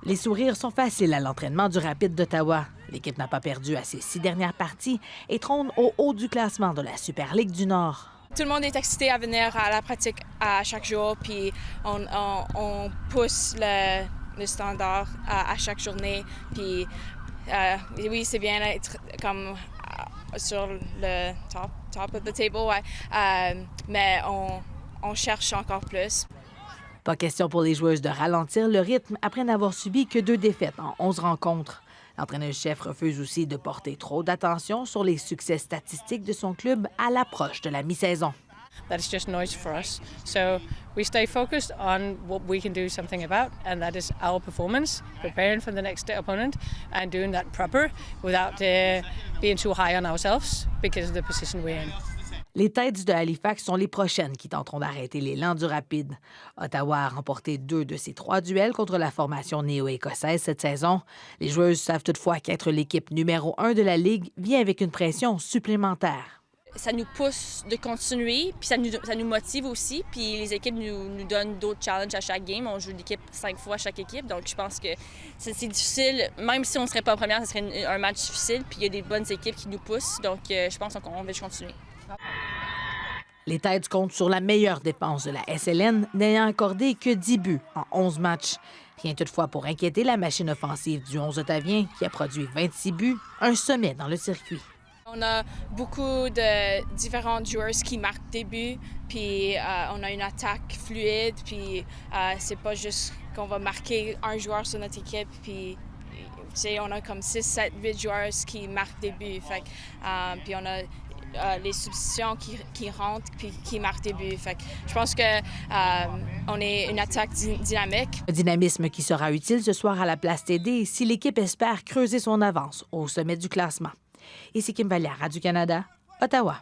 Les sourires sont faciles à l'entraînement du Rapide d'Ottawa. L'équipe n'a pas perdu à ses 6 dernières parties et trône au haut du classement de la Super Ligue du Nord. Tout le monde est excité à venir à la pratique à chaque jour, puis on pousse le standard à chaque journée. Puis oui, c'est bien d'être comme sur le top of the table, ouais. Mais on cherche encore plus. Pas question pour les joueuses de ralentir le rythme après n'avoir subi que 2 défaites en 11 rencontres. L'entraîneur-chef refuse aussi de porter trop d'attention sur les succès statistiques de son club à l'approche de la mi-saison. That's just noise for us. So we stay focused on what we can do something about, and that is our performance, preparing for the next opponent and doing that proper without being too high on ourselves because of the position we're in. Les Têtes de Halifax sont les prochaines qui tenteront d'arrêter l'élan du Rapide. Ottawa a remporté 2 de ses 3 duels contre la formation néo-écossaise cette saison. Les joueuses savent toutefois qu'être l'équipe numéro 1 de la Ligue vient avec une pression supplémentaire. Ça nous pousse de continuer, puis ça nous motive aussi. Puis les équipes nous donnent d'autres challenges à chaque game. On joue l'équipe 5 fois à chaque équipe, donc je pense que c'est difficile. Même si on ne serait pas en première, ce serait un match difficile. Puis il y a des bonnes équipes qui nous poussent, donc je pense qu'on va continuer. Les Têtes comptent sur la meilleure défense de la SLN, n'ayant accordé que 10 buts en 11 matchs. Rien toutefois pour inquiéter la machine offensive du 11 ottavien, qui a produit 26 buts, un sommet dans le circuit. On a beaucoup de différents joueurs qui marquent des buts, puis on a une attaque fluide, puis c'est pas juste qu'on va marquer un joueur sur notre équipe, puis on a comme 6, 7, 8 joueurs qui marquent des buts. Fait, puis on a les substitutions qui rentrent puis qui marquent des buts. Fait que je pense qu'on est une attaque dynamique. Un dynamisme qui sera utile ce soir à la Place TD si l'équipe espère creuser son avance au sommet du classement. Ici Kim Vallière, Radio-Canada, Ottawa.